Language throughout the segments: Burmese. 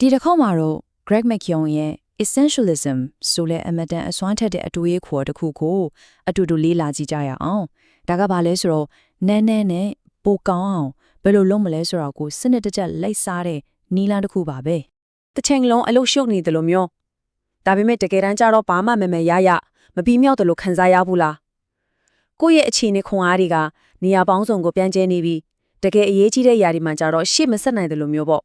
ဒီတစ်ခေါက်မှာတော့ Greg McKeown ရဲ့ Essentialism ဆိုတဲ့အမတန်အစွမ်းထက်တဲ့အတွေးခေါ်တစ်ခုကိုအတူတူလေးလာကြည့်ကြရအောင်ဒါကဘာလဲဆိုတော့နန်းနဲ့ပိုကောင်းအောင်ဘယ်လိုလုပ်မလဲဆိုတော့ကိုစနစ်တကျလိုက်စားတဲ့နီလန်းတစ်ခုပါပဲတစ်ချိန်လုံးအလုပ်ရှုပ်နေတယ်လို့မျိုးဒါပေမဲ့တကယ်တမ်းကျတော့ဘာမှမမယ်ရမပြီးမြောက်တယ်လို့ခံစားရဘူးလားကိုယ့်ရဲ့အခြေအနေခွန်အားတွေကနေရာပေါင်းစုံကိုပြန်ကျဲနေပြီးတကယ်အရေးကြီးတဲ့ຢာဒီမှကျတော့ရှေ့မဆက်နိုင်တယ်လို့မျိုးပေါ့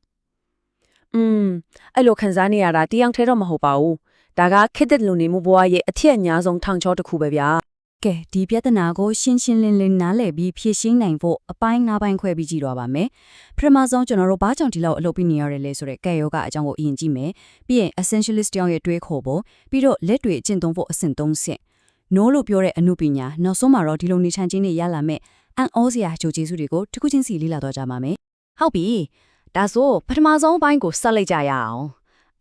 အဲ့လိုခံစားနေရတာတရားထဲတော့မဟုတ်ပါဘူးဒါကခက်တဲ့လူနေမှုဘဝရဲ့အထက်အများဆုံးထောင်ချောတစ်ခုပဲဗျာကဲဒီပြဿနာကိုရှင်းရှင်းလင်းလင်းနားလည်ပြီးဖြေရှင်းနိုင်ဖို့အပိုင်း၅ပိုင်းခွဲပြီးကြည့်တော့ပါမယ်ပထမဆုံးကျွန်တော်တို့ဘာကြောင့်ဒီလောက်အလုပ်ပြီးနေရတယ်လဲဆိုတဲ့ကဲယောကအကြောင်းကိုအရင်ကြည့်မယ်ပြီးရင် essentialist တောင်ရဲ့တွေးခေါ်ဖို့ပြီးတော့လက်တွေအကျင့်သုံးဖို့အဆင့်၃ဆင့်နိုးလို့ပြောတဲ့အမှုပညာနောက်ဆုံးမှာတော့ဒီလိုနေထိုင်ခြင်းတွေရလာမဲ့အန်ဩစရာကြိုကျေးဇူးတွေကိုတစ်ခုချင်းစီလေ့လာတော့ကြပါမယ်ဟုတ်ပြီဒါဆိုပထမဆုံးပိုင်းကိုဆက်လိုက်ကြရအောင်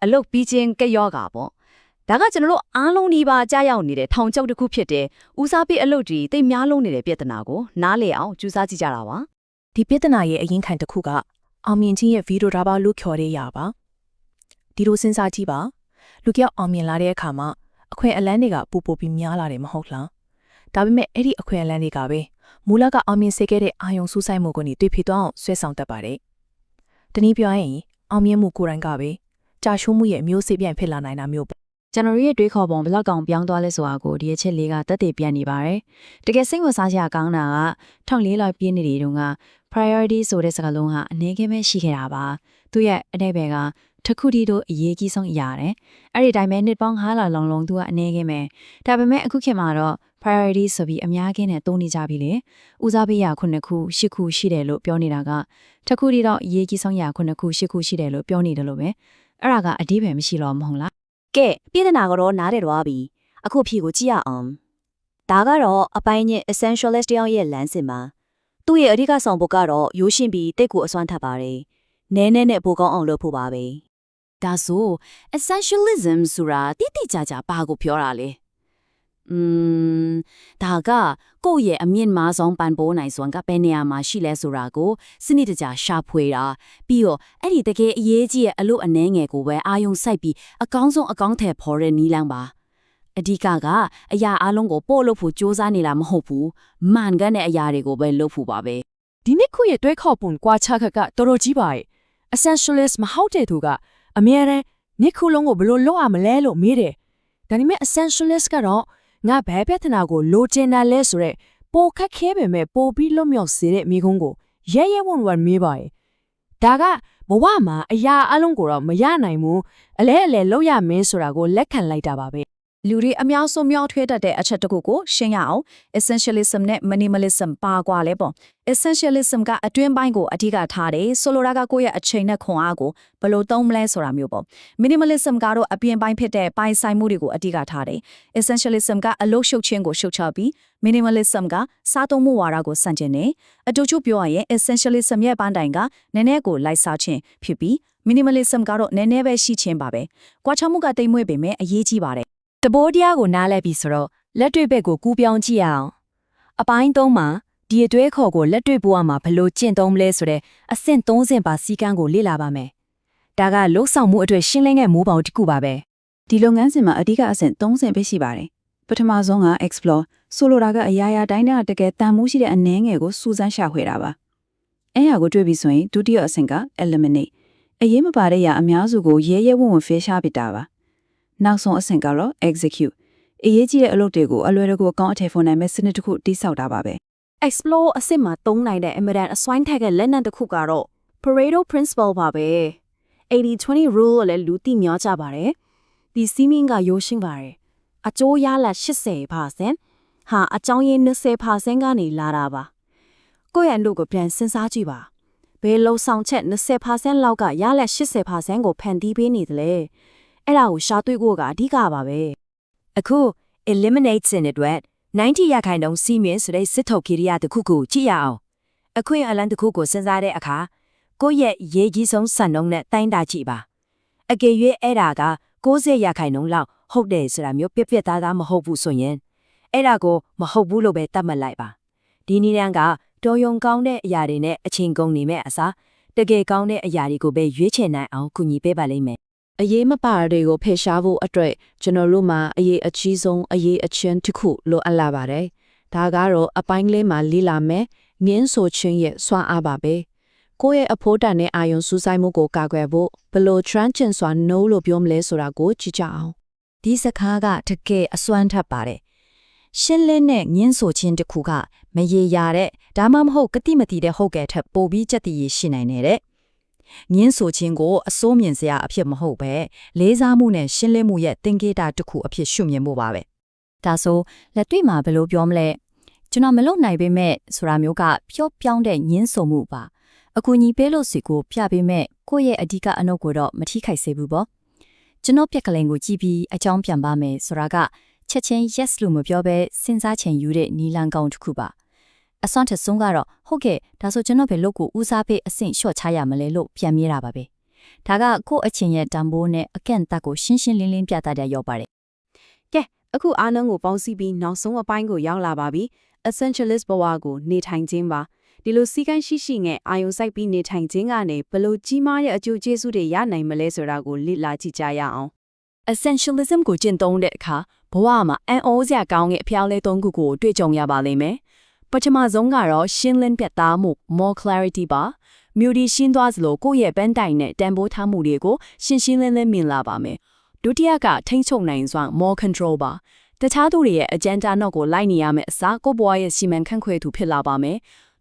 အလုပ်ပြီးခြင်းကဲယောကပေါ့ဒါကကျွန်တော်တို့အားလုံးဒီပါကြားရောက်နေတဲ့ထောင်ချောက်တစ်ခုဖြစ်တဲ့ဦးစားပေးအလုပ်တွေတိတ်များလုံးနေတဲ့ပြဿနာကိုနားလည်အောင်ကြိုးစားကြည့်ကြတာပါဒီပြဿနာရဲ့အရင်ခံတစ်ခုကအောင်မြင်ခြင်းရဲ့ဗီဒီယိုဒါပါလို့ခေါ်တဲ့ရပါဒီလိုစဉ်းစားကြည့်ပါလူကြောက်အောင်မြင်လာတဲ့အခါမှာအခွင့်အလန်းတွေကပိုပြီးများလာတယ်မဟုတ်လားဒါပေမဲ့အဲ့ဒီအခွင့်အလန်းတွေကပဲမူလကအောင်မြင်စေခဲ့တဲ့အာယုံစူးစိုက်မှုကိုနေတွေ့ဖြစ်တော့ဆွဲဆောင်တတ်ပါတယ်တနည်းပြောရင်အောင်မြင်မှုကိုယ်တိုင်ကပဲကြာရှုံးမှုရဲ့မျိုးစေ့ပြန်ဖြစ်လာနိုင်တာမျိုးကျွန်တော်ရဲ့တွေးခေါ်ပုံဘလောက်ကောင်ပြောင်းသွားလဲဆိုတာကိုဒီအချက်လေးကတက်တည်ပြန်နေပါတယ်။တကယ်စိတ်ဝင်စားစရာကောင်းတာက1400လောက်ပြည့်နေတဲ့တုန်းက priority ဆိုတဲ့စကားလုံးဟာအနေငယ်ပဲရှိခဲ့တာပါ။သူ့ရဲ့အနေပဲကတစ်ခုတည်းတို့အရေးကြီးဆုံးအရာတဲ့။အဲ့ဒီတိုင်းပဲနှစ်ပေါင်း900လုံးလုံးသူကအနေငယ်ပဲ။ဒါပေမဲ့အခုခေတ်မှာတော့ priority ဆိုပြီးအများကြီးနဲ့သုံးနေကြပြီလေ။ဦးစားပေးရာ9ခု10ခုရှိတယ်လို့ပြောနေတာကတစ်ခုတည်းတော့အရေးကြီးဆုံးရာ9ခု10ခုရှိတယ်လို့ပြောနေတယ်လို့ပဲ။အဲ့ဒါကအဓိပ္ပာယ်မရှိတော့မဟုတ်လားကဲပြည်နာကတော့နားတယ်တော့ပြီအခုဖြေကိုကြည့်ရအောင်ဒါကတော့အပိုင်းည essentialist တယောက်ရဲ့လမ်းစဉ်မှာသူ့ရဲ့အဓိကဆောင်ပုဒ်ကတော့ရိုးရှင်းပြီးတိတ်ကိုအစွမ်းထပ်ပါတယ်နဲနဲ့ပိုကောင်းအောင်လုပ်ဖို့ပါပဲဒါဆို essentialism ဆိုတာတိတိကျကျဘာကိုပြောတာလဲဒါကကိုယ့်ရဲ့အမြင့်မားဆုံးပန်ပိုးနိုင်စွမ်းကဘယ်နေရာမှာရှိလဲဆိုတာကိုစနစ်တကျရှာဖွေတာပြီးတော့အဲ့ဒီတကယ်အရေးကြီးတဲ့အလို့အနှဲငယ်ကိုပဲအာယုံစိုက်ပြီးအကောင်းဆုံးအကောင်းထဲဖော်တဲ့နီးလန်းပါအဓိကအရာအလုံးကိုပို့လို့ဖို့စူးစမ်းနေတာမဟုတ်ဘူးမှန်ကန်တဲ့အရာတွေကိုပဲလုပ်ဖို့ပါပဲဒီနှစ်ခုရဲ့တွဲခေါ်ပုံကွာခြားခက်ကတော်တော်ကြီးပါရဲ့ essentialist မဟုတ်တဲ့သူကအမြဲတမ်းနှစ်ခုလုံးကိုဘယ်လိုလုပ်ရမလဲလို့မေးတယ်ဒါပေမဲ့ essentialist ကတော့ငါဘယ်ပြဿနာကိုလိုချင်တာလဲဆိုတော့ပိုခက်ခဲပေမဲ့ပိုပြီးလွတ်မြောက်စေတဲ့မိကုန်းကိုရဲဝံ့မေးပါရဲ့ဒါကဘဝမှာအရာအလုံးကိုတော့မရနိုင်ဘူးအလဲလောက်ရမင်းဆိုတာကိုလက်ခံလိုက်တာပါပဲလူတွေအများဆုံးမြောက်ထွေးတတ်တဲ့အချက်တစ်ခုကိုရှင်းရအောင် essentialism နဲ့ minimalism ပါကွာလဲပေါ့ essentialism ကအတွင်းပိုင်းကိုအဓိကထားတယ်ဆိုလိုတာကကိုယ့်ရဲ့အချိန်နဲ့ခွန်အားကိုဘယ်လိုသုံးမလဲဆိုတာမျိုးပေါ့ minimalism ကတော့အပြင်ပိုင်းဖြစ်တဲ့ပိုင်ဆိုင်မှုတွေကိုအဓိကထားတယ် essentialism ကအလုပ်ရှုပ်ခြင်းကိုရှုပ်ချပြီး minimalism ကစားသုံးမှုဝါဒကိုစန့်ကျင်တယ်အတူတူပြောရရင် essentialism ရဲ့ပန်းတိုင်ကနည်းနည်းကိုလိုက်စားခြင်းဖြစ်ပြီး minimalism ကတော့နည်းနည်းပဲရှိခြင်းပါပဲကွာခြားမှုကတိမ်မွေ့ပေမဲ့အရေးကြီးပါတယ်တဘောတရားကိုနားလဲပြီဆိုတော့လက်တွေ့ဘက်ကိုကူးပြောင်းကြည့်အောင်အပိုင်း၃မှာဒီအတွဲခေါ်ကိုလက်တွေ့ဘဝမှာဘယ်လိုကျင့်သုံးမလဲဆိုတဲ့အဆင့်30ပါစီကံကိုလေ့လာပါမယ်ဒါကလှုပ်ဆောင်မှုအတွက်ရှင်းလင်းတဲ့မိုးပေါင်းတစ်ခုပါပဲဒီလုပ်ငန်းစဉ်မှာအဓိကအဆင့်30ပဲရှိပါတယ်ပထမဆုံးက explore ဆိုလိုတာကအရာရာတိုင်းကတကယ်တန်မှုရှိတဲ့အနှဲငယ်ကိုစူးစမ်းရှာဖွေတာပါအဲ့ဟာကိုတွေ့ပြီဆိုရင်ဒုတိယအဆင့်က eliminate အရေးမပါတဲ့အရာအများစုကိုရဲဝံ့ဖယ်ရှားပစ်တာပါနောက်ဆုံးအဆင့်ကတော့ execute အရေးကြီးတဲ့အလုပ်တွေကိုအလွယ်တကူအကောင့်အထည်ဖော်နိုင်မဲ့စနစ်တစ်ခုတိစောက်တာပါပဲ explore အဆင့်မှာသုံးနိုင်တဲ့အမြဲတမ်းအစွမ်းထက်ကလက်နက်တစ်ခုကတော့ Pareto principle ပါပဲ80-20 rule ကိုလည်းလူသိများကြပါတယ်ဒီစီမင်းကရိုးရှင်းပါတယ်အကျိုးရလဒ်80%ဟာအကြောင်းရင်း20%ကနေလာတာပါကိုယ့်ရဲ့အလုပ်ကိုပြန်စဉ်းစားကြည့်ပါဘယ်လုံဆောင်ချက်20%လောက်ကရလဒ်80%ကိုဖန်တီးပေးနေတယ်လဲအဲ့ဒါကိုရှာတွေ့ဖို့ကအဓိကပါပဲအခု eliminate စနစ်အတွက်90%စီမင်းဆိုတဲ့စစ်ထုတ်ကိရိယာတစ်ခုကိုကြည့်ရအောင်အခွင့်အလန်းတစ်ခုကိုစဉ်းစားတဲ့အခါကိုယ့်ရဲ့ရေးကြီးဆုံးစံနှုန်းနဲ့တိုင်းတာကြည့်ပါအကယ်၍အဲ့ဒါက90%လောက်ဟုတ်တယ်ဆိုတာမျိုးပြပြသားသားမဟုတ်ဘူးဆိုရင်အဲ့ဒါကိုမဟုတ်ဘူးလို့ပဲသတ်မှတ်လိုက်ပါဒီနည်းလမ်းကတော်ရုံကောင်းတဲ့အရာတွေနဲ့အချိန်ကုန်နေမဲ့အစားတ ကယ်ကောင်းတဲ့အရာတွေကိုပဲရွေးချယ်နိုင်အောင်ကူညီပေးပါလိမ့်မယ် အရေးမပါတွေကိုဖယ်ရှားဖို့အတွက်ကျွန်တော်တို့မှာအရေးအကြီးဆုံးအရေးအချင်းတစ်ခုလိုအပ်လာပါတယ်။ဒါကတော့အပိုင်းလေးမှာလီလာမယ်ငင်းဆိုခြင်းရဲ့စွမ်းအားပါပဲ။ကိုယ့်ရဲ့အဖို့တန်တဲ့အာယုံစူးစိုက်မှုကိုကာကွယ်ဖို့ဘယ်လို transient စွာ no လို့ပြောမလဲဆိုတာကိုကြည့်ကြအောင်။ ဒီစကားကတကယ်အစွမ်းထပ်ပါတယ်ရှင်းလင်းတဲ့ညင်းဆိုခြင်းတစ်ခုကမရေရာတဲ့ဒါမှမဟုတ်ကတိမတိတဲ့ဟုတ်ကဲ့ထပ်ပို့ပြီးကြက်တည်ရရှိနိုင်တဲ့ညင်းဆိုခြင်းကိုအစိုးမြင်စရာအဖြစ်မဟုတ်ပဲလေးစားမှုနဲ့ရှင်းလင်းမှုရဲ့သင်္ကေတတစ်ခုအဖြစ်ရှုမြင်ဖို့ပါပဲဒါဆိုလက်တွေ့မှာဘယ်လိုပြောမလဲကျွန်တော်မလုပ်နိုင်ပေမဲ့ဆိုတာမျိုးကဖြောပြောင်းတဲ့ညင်းဆိုမှုပါအကူအညီပေးလို့စီကိုပြပေးမဲ့ကိုယ့်ရဲ့အဓိကအနုတ်ကိုတော့မထိခိုက်စေဘူးပေါ့ကျွန်တော်ပြက်ကလေးကိုကြည့်ပြီးအကြောင်းပြန်ပါမယ်ဆိုတာကချက်ချင်း yes လို့မပြောဘဲစဉ်းစားချင်ယူတဲ့နီလန်ကောင်တစ်ခုပါအစွမ်းထဆုံးကတော့ဟုတ်ကဲ့ဒါဆိုကျွန်တော်ဘယ်လို့ကိုဦးစားပေးအဆင့်လျှော့ချရမလဲလို့ပြန်မြဲတာပါပဲဒါကကိုယ့်အချင်းရဲ့တန်ဖိုးနဲ့အကန့်အသတ်ကိုရှင်းရှင်းလင်းလင်းပြသတဲ့ရောက်ပါတယ် ကဲအခုအားလုံးကိုပေါင်းစည်းပြီးနောက်ဆုံးအပိုင်းကိုရောက်လာပါပြီ essentialist ဘဝကိုနေထိုင်ခြင်းပါဒီလိုစီကန်းရှိရှိငယ်အာယုံစိုက်ပြီးနေထိုင်ခြင်းကနေဘလို့ကြီးမားတဲ့အကျိုးကျေးဇူးတွေရနိုင်မလဲဆိုတာကိုလေ့လာကြည့်ကြရအောင် essentialism ကိုကျင့်သုံးတဲ့အခါဘဝမှာအံ့ဩစရာကောင်းတဲ့အဖျောက်လဲသုံးခုကိုတွေ့ကြုံရပါလိမ့်မယ်ပထမဆုံးကတော့ရှင်းလင်းပြတ်သားမှု more clarity ပါမြို့ဒီရှင်းသွားစလို့ကိုယ့်ရဲ့ပန်းတိုင်နဲ့တန်ဖိုးထားမှုတွေကိုရှင်းရှင်းလင်းလင်းမြင်လာပါမယ်ဒုတိယကထိန်းချုပ်နိုင်စွမ်း more control ပါတခြားသူတွေရဲ့ agenda နောက်ကိုလိုက်နေရမယ့်အစားကိုယ့်ဘဝရဲ့စီမံခန့်ခွဲသူဖြစ်လာပါမယ်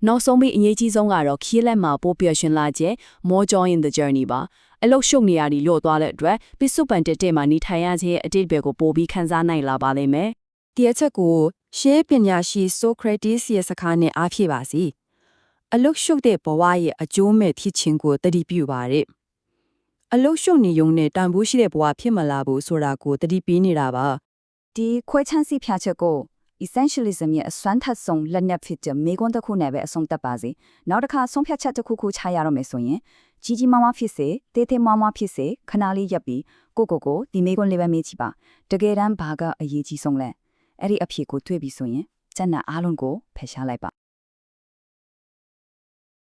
နောက်ဆုံးပြီးအရေးကြီးဆုံးကတော့ခီးလက်မှာပို့ပြရှင်လာခြင်း more joy in the journey ပါအလုတ်ရှုပ်နေရပြီးလို့သွားတဲ့အတွက်ပစ္စုပန်တက်မှာနေထိုင်ရခြင်းအတိတ်ဘက်ကိုပို့ပြီးခန်းစားနိုင်လာပါလိမ့်မယ်ဒီအချက်ကိုရှေးပညာရှိ Socrates ရဲ့စကားနဲ့အားဖြည့်ပါစီအလုတ်ရှုပ်တဲ့ဘဝရဲ့အကျိုးမဲ့ဖြစ်ခြင်းကိုတတိပြုပါတဲ့အလုတ်ရှုပ်နေုံနဲ့တန်ဖိုးရှိတဲ့ဘဝဖြစ်မလာဘူးဆိုတာကိုတတိပေးနေတာပါဒီခွဲချမ်းစီဖြာချက်ကို essentialism ရဲ့အစွမ်းထက်ဆုံးလက်နက်ဖြစ်တဲ့မိကွန်းတစ်ခုနဲ့ပဲအဆုံးသတ်ပါစေနောက်တစ်ခါဆုံးဖြတ်ချက်တစ်ခုခုချရတော့မယ်ဆိုရင်ကြီးကြီးမားမားဖြစ်စေတေးသေးမားမားဖြစ်စေခဏလေးရပ်ပြီးကိုဒီမိကွန်းလေးပဲမေးချပါတကယ်တမ်းဘာကအရေးကြီးဆုံးလဲအဲ့ဒီအဖြေကိုတွေ့ပြီဆိုရင်ကျန်တဲ့အားလုံးကိုဖယ်ရှားလိုက်ပါ